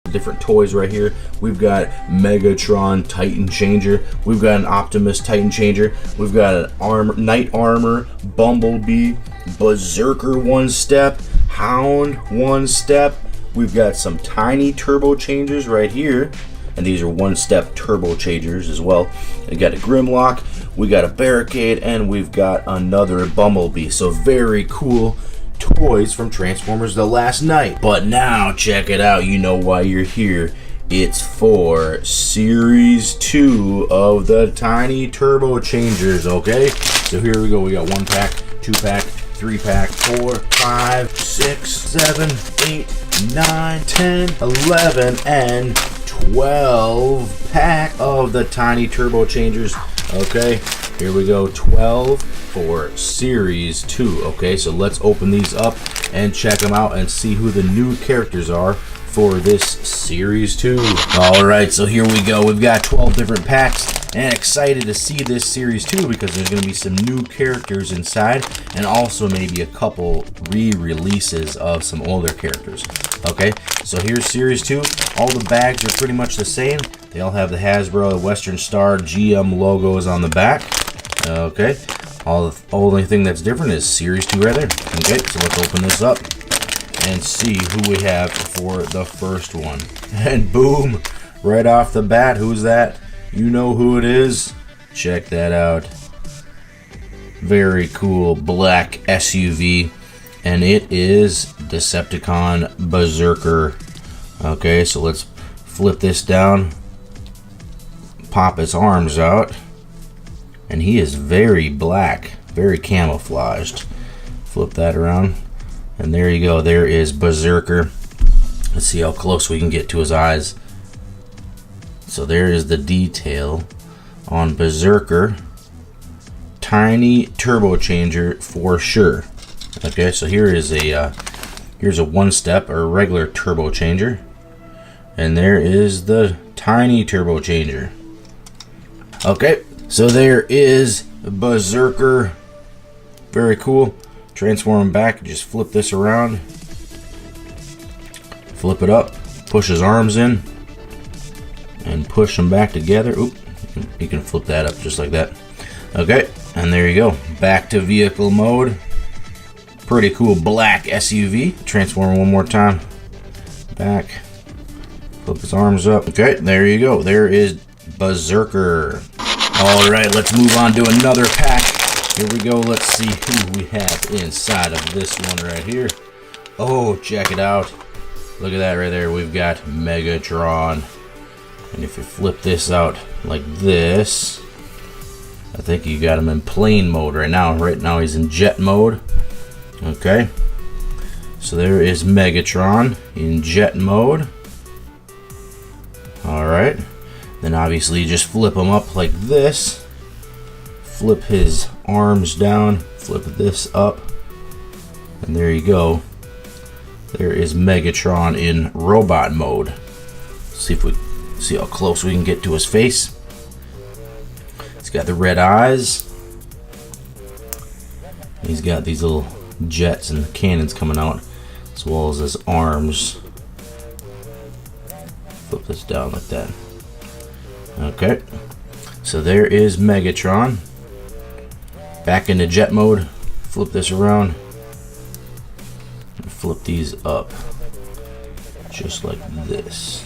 different toys right here. We've got Megatron Titan Changer. We've got an Optimus Titan Changer. We've got an Knight Armor, Bumblebee, Berserker 1-step, Hound 1-step. We've got some tiny turbo changers right here, and these are 1-step turbo changers as well. We got a Grimlock, we got a Barricade, and we've got another Bumblebee. So very cool toys from Transformers The Last Knight. But now check it out, you know why you're here. It's for Series 2 of the Tiny Turbo Changers, okay? So here we go, we got 1 pack, 2 pack, 3 pack, 4, 5, 6, 7, 8, 9, 10, 11, and 12 pack of the Tiny Turbo Changers, okay? Here we go, 12 for Series 2. Okay, so let's open these up and check them out and see who the new characters are for this Series 2. Alright, so here we go. We've got 12 different packs, and excited to see this Series 2 because there's going to be some new characters inside, and also maybe a couple re-releases of some older characters. Okay, so here's Series 2. All the bags are pretty much the same. They all have the Hasbro, Western Star, GM logos on the back. Okay, the only thing that's different is Series 2 right there. Okay, so let's open this up and see who we have for the first one. And boom, right off the bat, who's that? You know who it is. Check that out. Very cool black SUV, and it is Decepticon Berserker. Okay, so let's flip this down, pop his arms out, and he is very black, very camouflaged. Flip that around, and there you go. There is Berserker. Let's see how close we can get to his eyes. So there is the detail on Berserker. Tiny turbo changer for sure. Okay, so here is a here's a 1-step or regular turbo changer, and there is the tiny turbo changer. Okay, so there is Berserker. Very cool. Transform him back. Just flip this around. Flip it up. Push his arms in. And push them back together. Oop. You can flip that up just like that. Okay, and there you go. Back to vehicle mode. Pretty cool black SUV. Transform one more time. Back. Flip his arms up. Okay, there you go. There is Berserker. Alright, let's move on to another pack. Here we go. Let's see who we have inside of this one right here. Oh, check it out. Look at that right there. We've got Megatron. And if you flip this out like this, I think you got him in plane mode right now. Right now he's in jet mode. Okay. So there is Megatron in jet mode. Alright. Then obviously you just flip him up like this. Flip his arms down. Flip this up. And there you go. There is Megatron in robot mode. See if we see how close we can get to his face. He's got the red eyes. He's got these little jets and cannons coming out, as well as his arms. Flip this down like that. Okay, so there is Megatron. Back into jet mode. Flip this around. And flip these up. Just like this.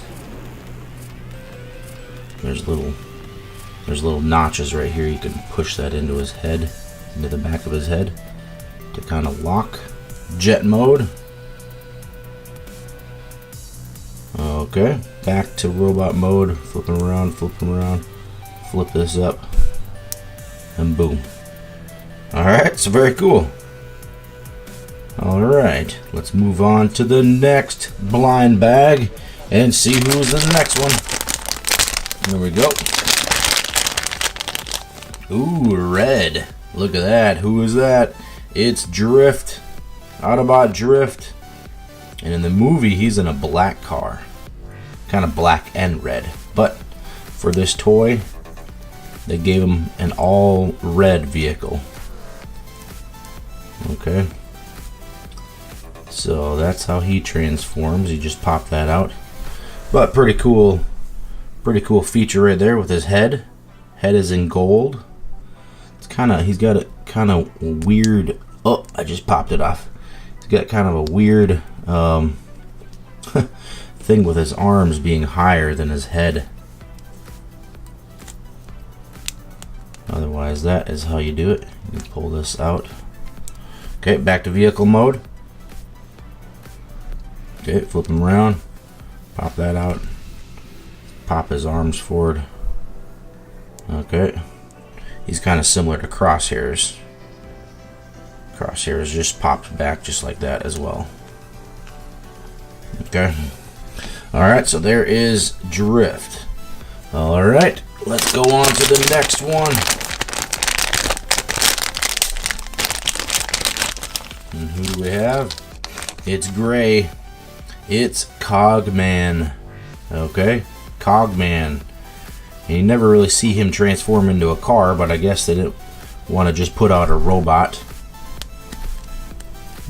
There's little notches right here. You can push that into his head, into the back of his head, to kind of lock. Jet mode. Okay, back to robot mode. Flipping around, flip this up, and boom. Alright, so very cool. Alright, let's move on to the next blind bag and see who's in the next one. There we go. Ooh, red. Look at that. Who is that? It's Drift. Autobot Drift. And in the movie, he's in a black car. Kind of black and red. But for this toy, they gave him an all red vehicle. Okay. So that's how he transforms. You just pop that out. But pretty cool feature right there with his head. Head is in gold. It's he's got a kind of weird, oh, I just popped it off. He's got kind of a weird thing with his arms being higher than his head. Otherwise, that is how you do it. You can pull this out. Okay, back to vehicle mode. Okay, flip him around. Pop that out. Pop his arms forward. Okay. He's kind of similar to Crosshairs. Crosshairs just pops back just like that as well. Okay. Alright, so there is Drift. Alright, let's go on to the next one. And who do we have? It's gray. It's Cogman. Okay, Cogman. And you never really see him transform into a car, but I guess they didn't want to just put out a robot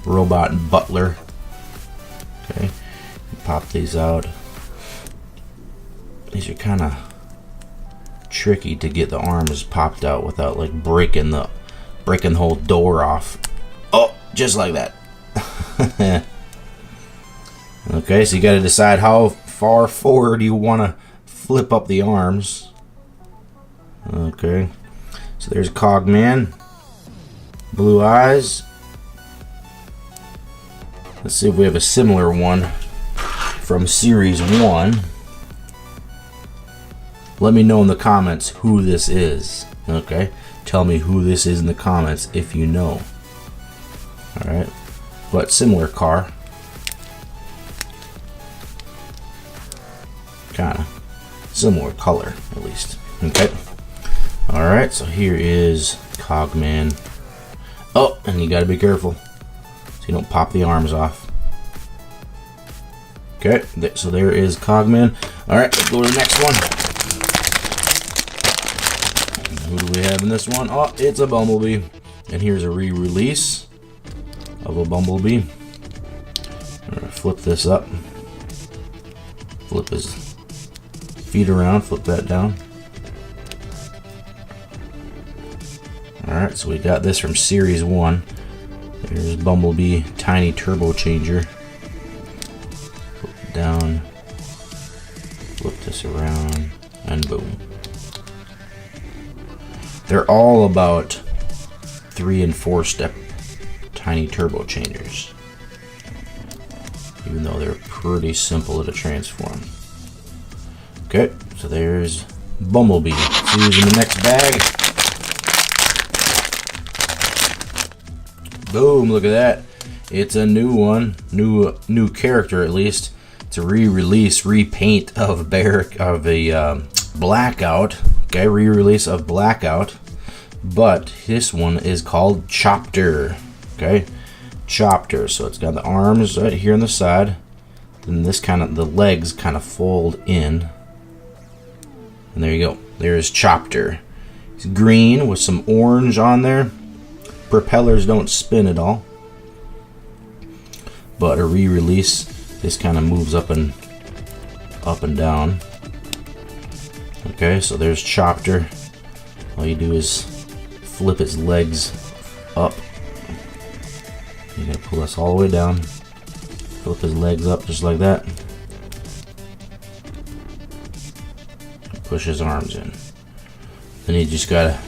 butler. Okay, pop these out. These are kind of tricky to get the arms popped out without like breaking the whole door off. Oh, just like that. Okay, so you got to decide how far forward you want to flip up the arms. Okay, so there's Cogman. Blue eyes. Let's see if we have a similar one from Series 1. Let me know in the comments who this is. Okay, tell me who this is in the comments if you know. Alright, but similar car. Kind of similar color, at least. Okay. Alright, so here is Cogman. Oh, and you gotta be careful so you don't pop the arms off. Okay, so there is Cogman. Alright, let's go to the next one. Who do we have in this one? Oh, it's a Bumblebee. And here's a re-release of a Bumblebee. I'm gonna flip this up. Flip his feet around, flip that down. Alright, so we got this from Series 1. There's Bumblebee Tiny Turbo Changer. Flip it down, flip this around, and boom. They're all about 3 and 4 step tiny turbo changers, even though they're pretty simple to transform. Okay, so there's Bumblebee. See who's in the next bag. Boom, look at that. It's a new one, new character at least. It's a re-release, repaint of Blackout. Okay, re-release of Blackout. But this one is called Chopter. Okay, Chopter. So it's got the arms right here on the side. Then this the legs kind of fold in. And there you go. There's Chopter. It's green with some orange on there. Propellers don't spin at all. But a re-release, this kind of moves up and down. Okay, so there's Chopter. All you do is flip its legs up. You gotta pull this all the way down. Flip his legs up just like that. Push his arms in. Then you just gotta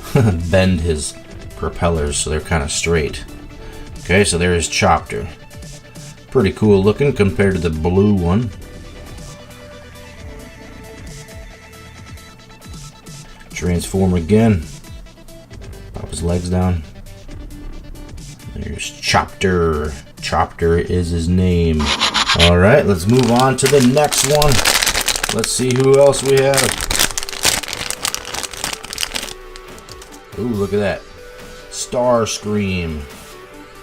bend his propellers so they're kind of straight. Okay, so there's Chopter. Pretty cool looking compared to the blue one. Transform again. Pop his legs down. There's Chopter. Chopter is his name. Alright, let's move on to the next one. Let's see who else we have. Ooh, look at that. STARSCREAM.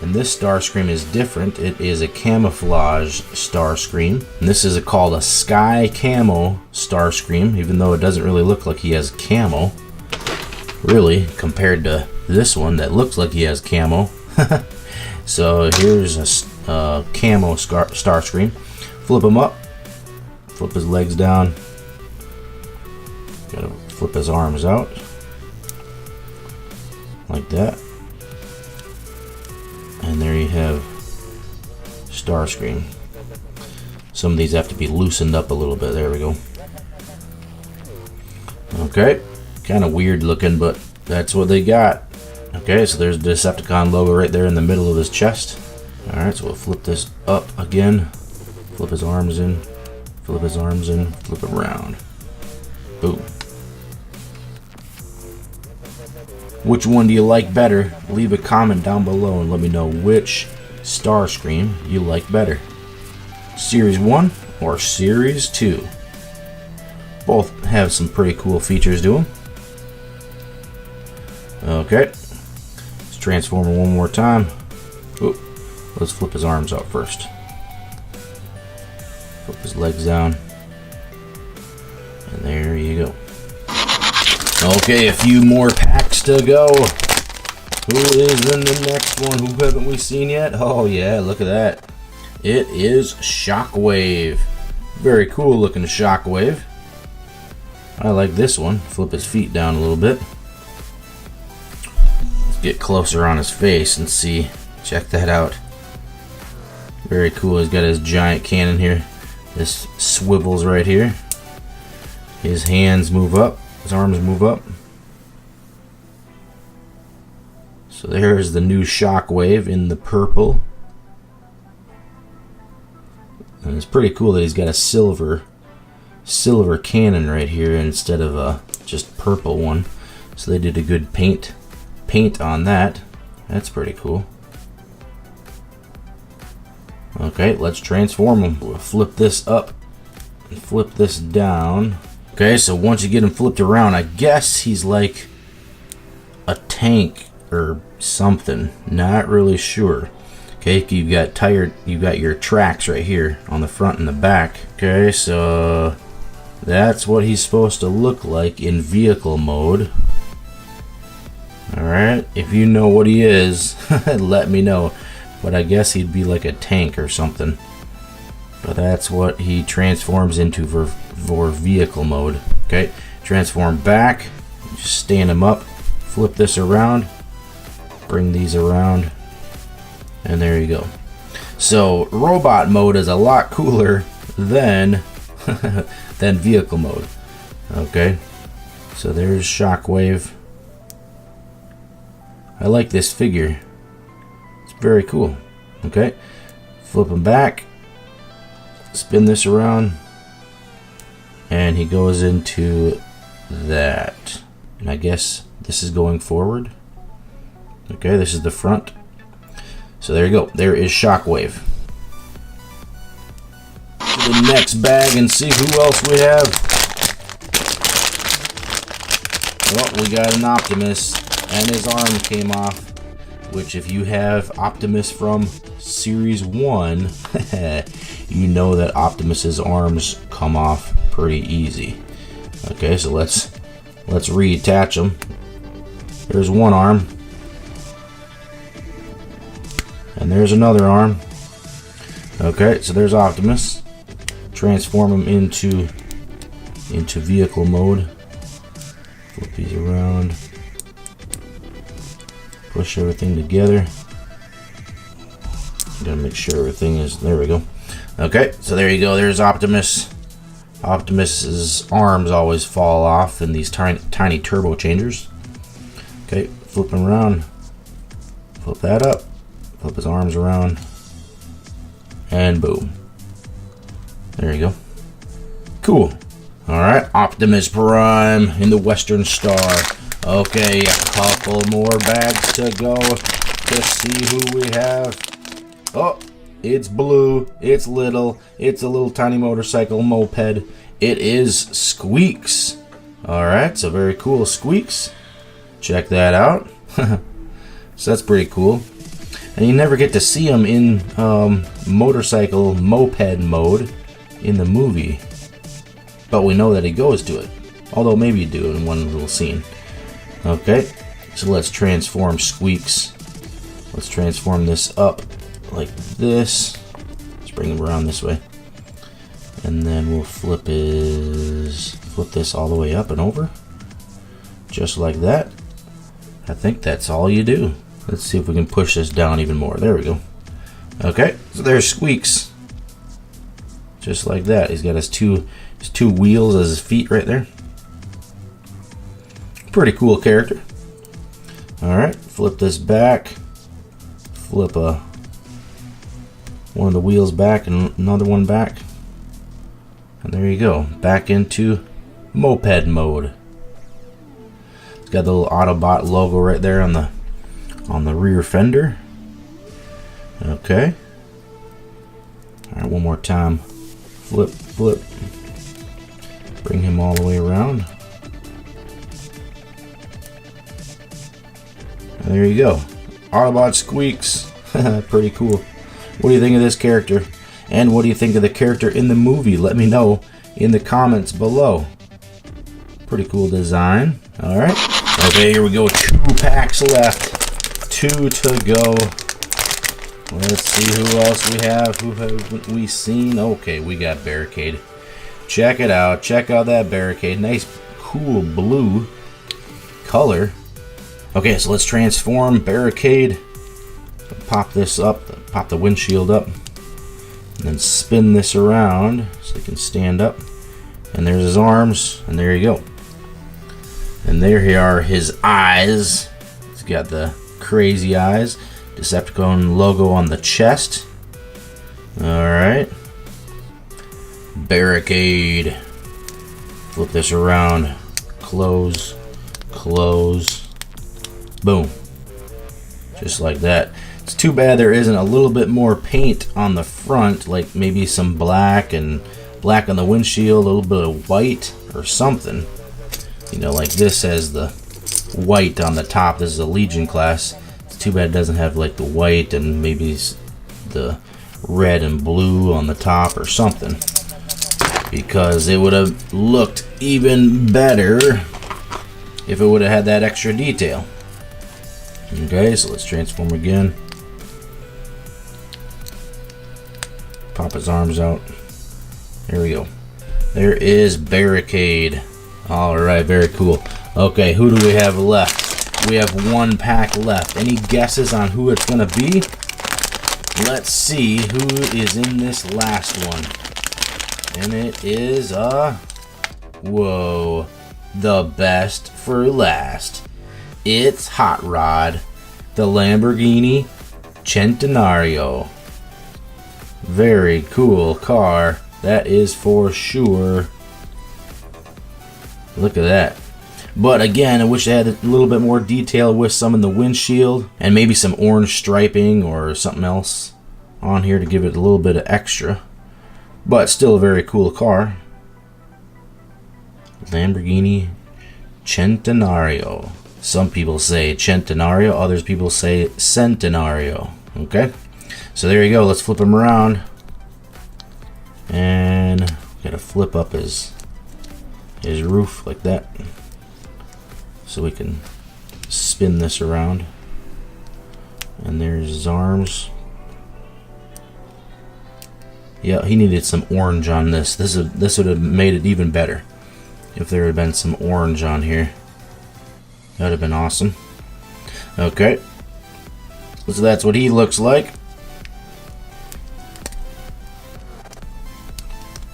And this STARSCREAM is different. It is a camouflage STARSCREAM. And this is called a Sky Camo STARSCREAM, even though it doesn't really look like he has camo. Really, compared to this one that looks like he has camo. So here's a camo STARSCREAM. Flip him up. Flip his legs down. Gotta flip his arms out. Like that. And there you have Starscream. Some of these have to be loosened up a little bit. There we go. Okay. Kind of weird looking, but that's what they got. Okay, so there's the Decepticon logo right there in the middle of his chest. Alright, so we'll flip this up again. Flip his arms in. Flip his arms in. Flip him around. Boom. Which one do you like better? Leave a comment down below and let me know which Starscream you like better. Series 1 or Series 2? Both have some pretty cool features to them. Okay. Let's transform him one more time. Ooh. Let's flip his arms out first. Flip his legs down. And there you go. Okay, a few more packs to go. Who is in the next one? Who haven't we seen yet? Oh yeah, look at that. It is Shockwave. Very cool looking Shockwave. I like this one. Flip his feet down a little bit. Let's get closer on his face and see. Check that out. Very cool. He's got his giant cannon here. This swivels right here. His hands move up. His arms move up. So there's the new Shockwave in the purple. And it's pretty cool that he's got a silver cannon right here instead of a just purple one. So they did a good paint on that. That's pretty cool. Okay, let's transform him. We'll flip this up and flip this down. Okay, so once you get him flipped around, I guess he's like a tank or something. Not really sure. Okay, you've got your tracks right here on the front and the back. Okay, so that's what he's supposed to look like in vehicle mode. Alright, if you know what he is, let me know. But I guess he'd be like a tank or something. But that's what he transforms into for vehicle mode. Okay, transform back. Just stand him up. Flip this around. Bring these around. And there you go. So robot mode is a lot cooler than than vehicle mode. Okay, so there's Shockwave. I like this figure. It's very cool. Okay, flip him back. Spin this around. And he goes into that. And I guess this is going forward. Okay, this is the front. So there you go. There is Shockwave. To the next bag and see who else we have. Well, we got an Optimus, and his arm came off. Which, if you have Optimus from Series 1, you know that Optimus's arms come off pretty easy. Okay, so let's reattach them. There's one arm. And there's another arm. Okay, so there's Optimus. Transform him into vehicle mode. Flip these around. Push everything together. Gotta make sure everything is, there we go. Okay, so there you go, there's Optimus. Optimus's arms always fall off in these tiny turbo changers. Okay, flip him around. Flip that up. Flip his arms around. And boom. There you go. Cool. Alright, Optimus Prime in the Western Star. Okay, a couple more bags to go to see who we have. Oh, it's blue, it's little, it's a little tiny motorcycle moped. It is Squeeks. Alright, so very cool Squeeks. Check that out. So that's pretty cool. And you never get to see him in motorcycle moped mode in the movie. But we know that he goes to it. Although maybe you do in one little scene. Okay, so let's transform Squeeks. Let's transform this up like this. Let's bring him around this way. And then we'll flip this all the way up and over. Just like that. I think that's all you do. Let's see if we can push this down even more. There we go. Okay, so there's Squeeks. Just like that. He's got his two wheels as his feet right there. Pretty cool character. Alright, flip this back. Flip one of the wheels back and another one back. And there you go. Back into moped mode. It's got the little Autobot logo right there on the rear fender. Okay. Alright, one more time. Flip, flip. Bring him all the way around. And there you go. Autobot Squeeks. Pretty cool. What do you think of this character? And what do you think of the character in the movie? Let me know in the comments below. Pretty cool design. Alright. Okay, here we go. 2 packs left. 2 to go. Let's see who else we have. Who have we seen? Okay, we got Barricade. Check it out. Check out that Barricade. Nice, cool blue color. Okay, so let's transform Barricade. Pop this up. Pop the windshield up. And then spin this around so he can stand up. And there's his arms. And there you go. And there are his eyes. He's got the crazy eyes. Decepticon logo on the chest. Alright. Barricade. Flip this around. Close. Close. Boom. Just like that. It's too bad there isn't a little bit more paint on the front, like maybe some black and black on the windshield, a little bit of white or something. You know, like this has the white on the top. This is a Legion class. It's too bad it doesn't have like the white and maybe the red and blue on the top or something, because it would have looked even better if it would have had that extra detail. Okay, so let's transform again. Pop his arms out. There we go. There is Barricade. Alright, very cool. Okay, who do we have left? We have 1 pack left. Any guesses on who it's going to be? Let's see who is in this last one. And it is, whoa, the best for last. It's Hot Rod, the Lamborghini Centenario. Very cool car, that is for sure. Look at that. But again, I wish they had a little bit more detail with some in the windshield and maybe some orange striping or something else on here to give it a little bit of extra. But still a very cool car. Lamborghini Centenario. Some people say Centenario, others people say Centenario. Okay, so there you go. Let's flip him around, and gotta flip up his roof like that, so we can spin this around. And there's his arms. Yeah, he needed some orange on this. This would have made it even better if there had been some orange on here. That would have been awesome. Okay, so that's what he looks like.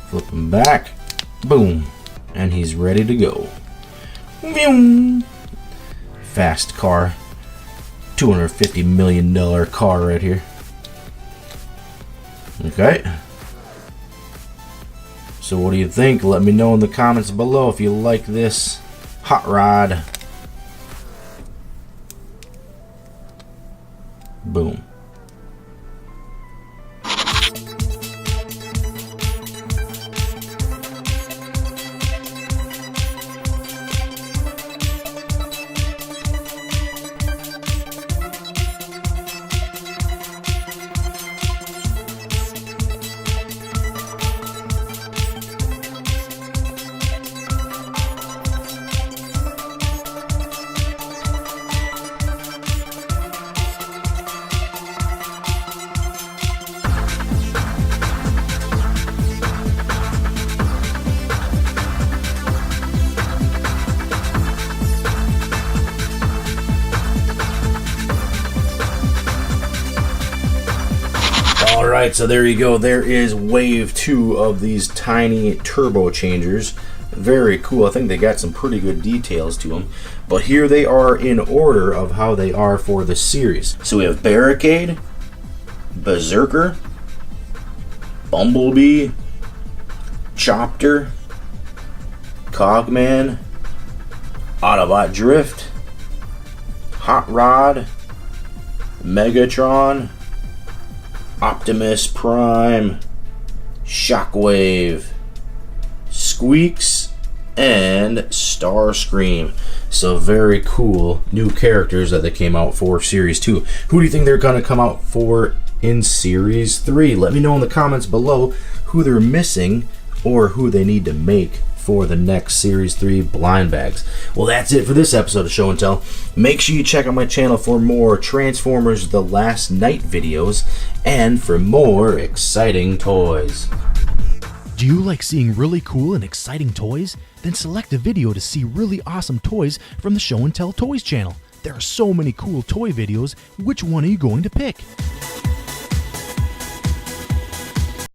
Flip him back. Boom. And he's ready to go. Vroom. Fast car. $250 million car right here. Okay. So what do you think? Let me know in the comments below if you like this Hot Rod. Boom. Alright, so there you go. There is wave 2 of these tiny turbo changers. Very cool. I think they got some pretty good details to them. But here they are in order of how they are for the series. So we have Barricade, Berserker, Bumblebee, Chopter, Cogman, Autobot Drift, Hot Rod, Megatron, Optimus Prime, Shockwave, Squeeks, and Starscream. So very cool new characters that they came out for Series 2. Who do you think they're going to come out for in Series 3? Let me know in the comments below who they're missing or who they need to make for the next Series 3 blind bags. Well, that's it for this episode of Show and Tell. Make sure you check out my channel for more Transformers The Last Night videos and for more exciting toys. Do you like seeing really cool and exciting toys? Then select a video to see really awesome toys from the Show and Tell Toys channel. There are so many cool toy videos. Which one are you going to pick?